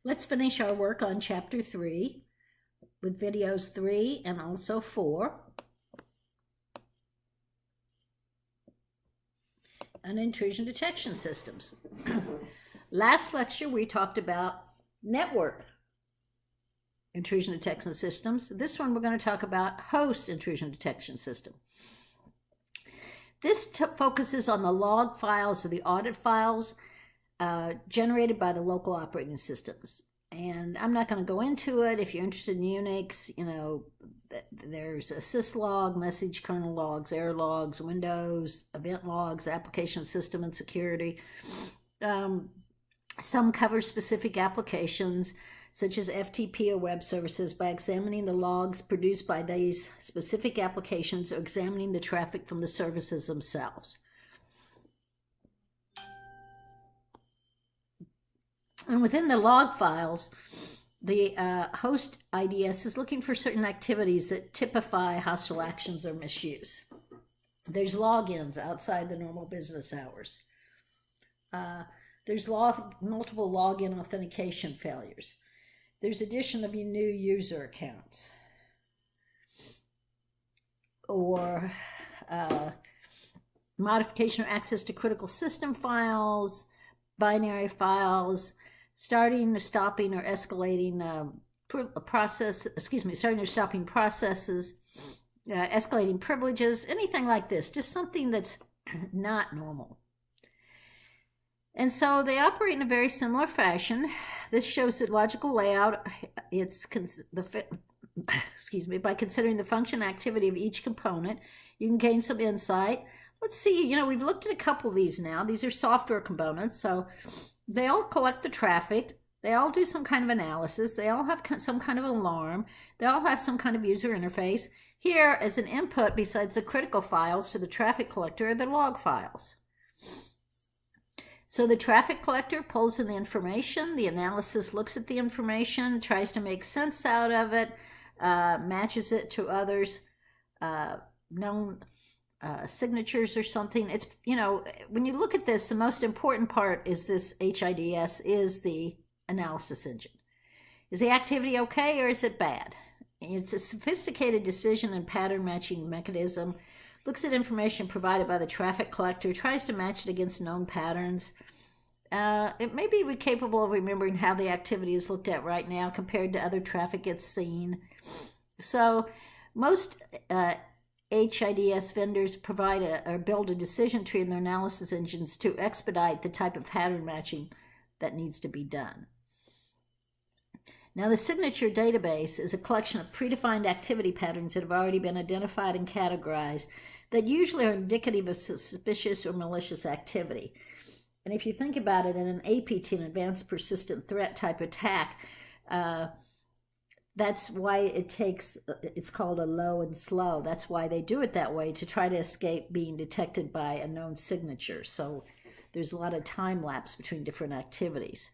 Let's finish our work on Chapter 3 with videos 3 and also 4 on intrusion detection systems. Last lecture, we talked about network intrusion detection systems. This one, we're going to talk about host intrusion detection system. This focuses on the log files or the audit files generated by the local operating systems. And I'm not going to go into it. If you're interested in Unix, there's a syslog, message kernel logs, error logs, Windows, event logs, application system and security. Some cover specific applications, such as FTP or web services, by examining the logs produced by these specific applications or examining the traffic from the services themselves. And within the log files, the host IDS is looking for certain activities that typify hostile actions or misuse. There's logins outside the normal business hours. There's multiple login authentication failures. There's addition of new user accounts. Or modification or access to critical system files, binary files, starting or stopping or escalating starting or stopping processes, escalating privileges, anything like this, just something that's not normal. And so they operate in a very similar fashion. This shows the logical layout. By considering the function activity of each component, you can gain some insight. Let's see, we've looked at a couple of these now. These are software components, so they all collect the traffic. They all do some kind of analysis. They all have some kind of alarm. They all have some kind of user interface. Here, as an input, besides the critical files to the traffic collector, are the log files. So the traffic collector pulls in the information. The analysis looks at the information, tries to make sense out of it, matches it to others, known signatures or something. It's, when you look at this, the most important part is this HIDS is the analysis engine. Is the activity okay or is it bad? It's a sophisticated decision and pattern matching mechanism. Looks at information provided by the traffic collector, tries to match it against known patterns. It may be capable of remembering how the activity is looked at right now compared to other traffic it's seen. So most HIDS vendors provide or build a decision tree in their analysis engines to expedite the type of pattern matching that needs to be done. Now, the signature database is a collection of predefined activity patterns that have already been identified and categorized that usually are indicative of suspicious or malicious activity. And if you think about it, in an APT, an advanced persistent threat type attack, that's why it's called a low and slow. That's why they do it that way, to try to escape being detected by a known signature. So there's a lot of time lapse between different activities.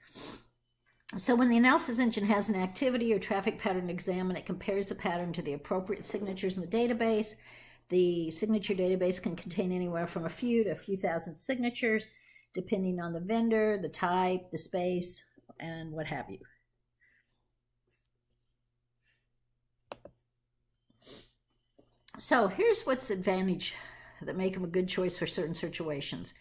So when the analysis engine has an activity or traffic pattern examined, it compares the pattern to the appropriate signatures in the database. The signature database can contain anywhere from a few to a few thousand signatures, depending on the vendor, the type, the space, and what have you. So here's what's advantage that make them a good choice for certain situations.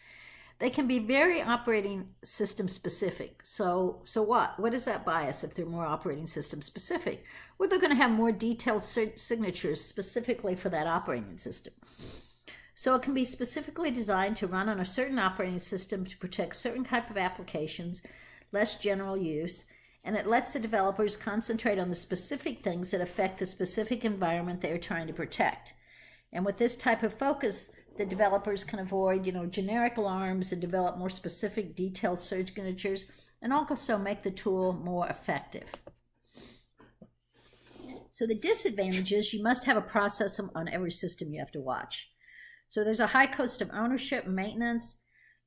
They can be very operating system specific. So what? What is that bias if they're more operating system specific? Well, they're going to have more detailed signatures specifically for that operating system. So it can be specifically designed to run on a certain operating system to protect certain type of applications, less general use, and it lets the developers concentrate on the specific things that affect the specific environment they are trying to protect. And with this type of focus, the developers can avoid, generic alarms and develop more specific detailed signatures, and also make the tool more effective. So the disadvantages, you must have a process on every system you have to watch. So there's a high cost of ownership, maintenance.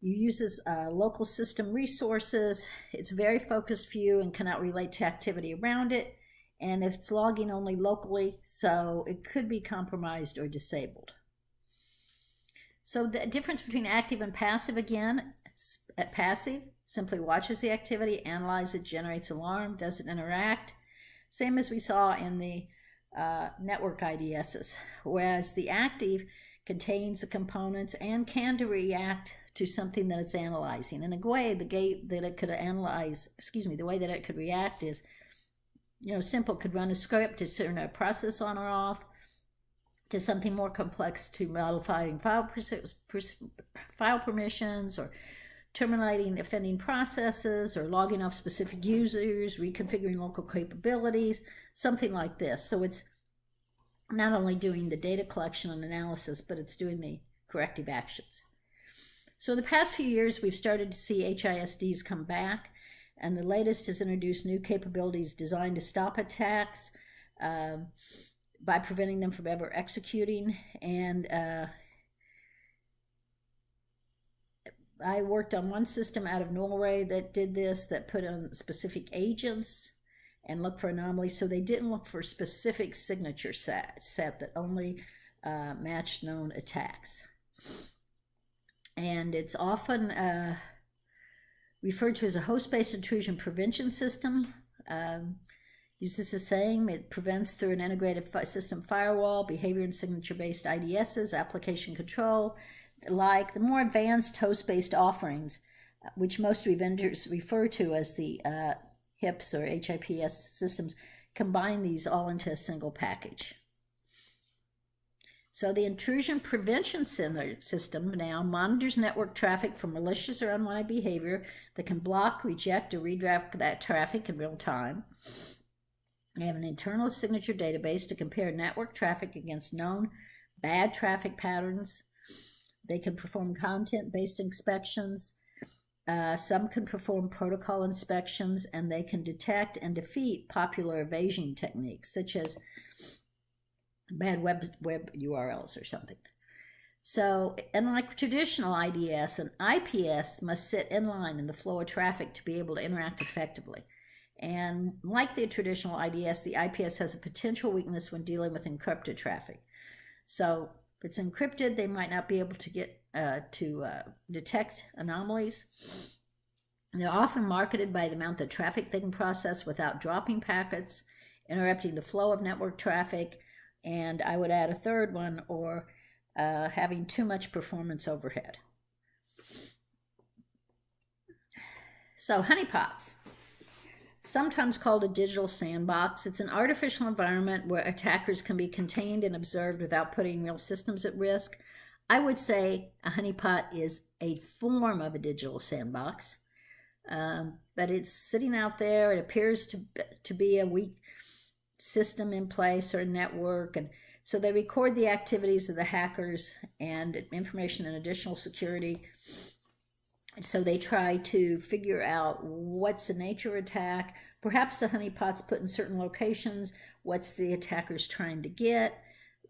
You use local system resources. It's very focused view and cannot relate to activity around it. And it's logging only locally, so it could be compromised or disabled. So the difference between active and passive, again, passive simply watches the activity, analyzes it, generates alarm, doesn't interact. Same as we saw in the network IDSs, whereas the active contains the components and can react to something that it's analyzing. In a way, the way that it could react is, simple, could run a script to turn a process on or off, to something more complex, to modifying file permissions, or terminating offending processes, or logging off specific users, reconfiguring local capabilities, something like this. So it's not only doing the data collection and analysis, but it's doing the corrective actions. So the past few years, we've started to see HISDs come back, and the latest has introduced new capabilities designed to stop attacks by preventing them from ever executing. And I worked on one system out of Norway that did this, that put on specific agents and looked for anomalies. So they didn't look for specific signature set that only matched known attacks. And it's often referred to as a host-based intrusion prevention system. Uses the same. It prevents through an integrated system firewall, behavior and signature-based IDSs, application control, like the more advanced host-based offerings, which most vendors refer to as the HIPS or HIPS systems, combine these all into a single package. So the intrusion prevention system now monitors network traffic for malicious or unwanted behavior that can block, reject, or redirect that traffic in real time. They have an internal signature database to compare network traffic against known bad traffic patterns. They can perform content-based inspections. Some can perform protocol inspections, and they can detect and defeat popular evasion techniques, such as bad web URLs or something. So, unlike traditional IDS, an IPS must sit in line in the flow of traffic to be able to interact effectively. And like the traditional IDS, the IPS has a potential weakness when dealing with encrypted traffic. So, if it's encrypted, they might not be able to get detect anomalies. They're often marketed by the amount of traffic they can process without dropping packets, interrupting the flow of network traffic, and I would add a third one, or having too much performance overhead. So honeypots, sometimes called a digital sandbox. It's an artificial environment where attackers can be contained and observed without putting real systems at risk. I would say a honeypot is a form of a digital sandbox, but it's sitting out there. It appears to be a weak system in place or a network, and so they record the activities of the hackers and information and additional security. So they try to figure out what's the nature of attack. Perhaps the honeypot's put in certain locations. What's the attackers trying to get?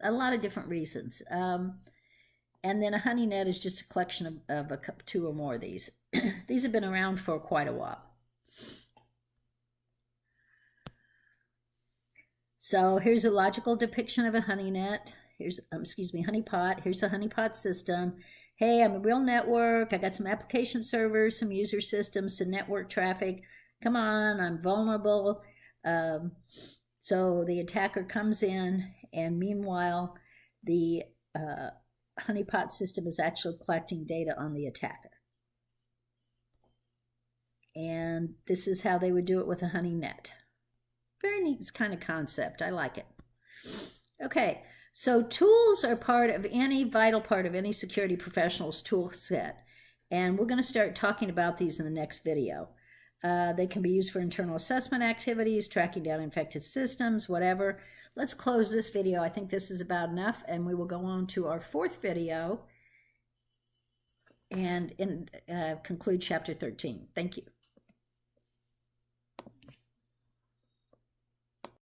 A lot of different reasons. And then a Honeynet is just a collection of two or more of these. These have been around for quite a while. So here's a logical depiction of a Honeynet. Here's, honeypot. Here's a honeypot system. Hey, I'm a real network. I got some application servers, some user systems, some network traffic. Come on, I'm vulnerable. So the attacker comes in, and meanwhile, the honeypot system is actually collecting data on the attacker. And this is how they would do it with a Honeynet. Very neat kind of concept. I like it. Okay, so tools are vital part of any security professional's tool set. And we're going to start talking about these in the next video. They can be used for internal assessment activities, tracking down infected systems, whatever. Let's close this video. I think this is about enough, and we will go on to our fourth video and conclude chapter 13. Thank you.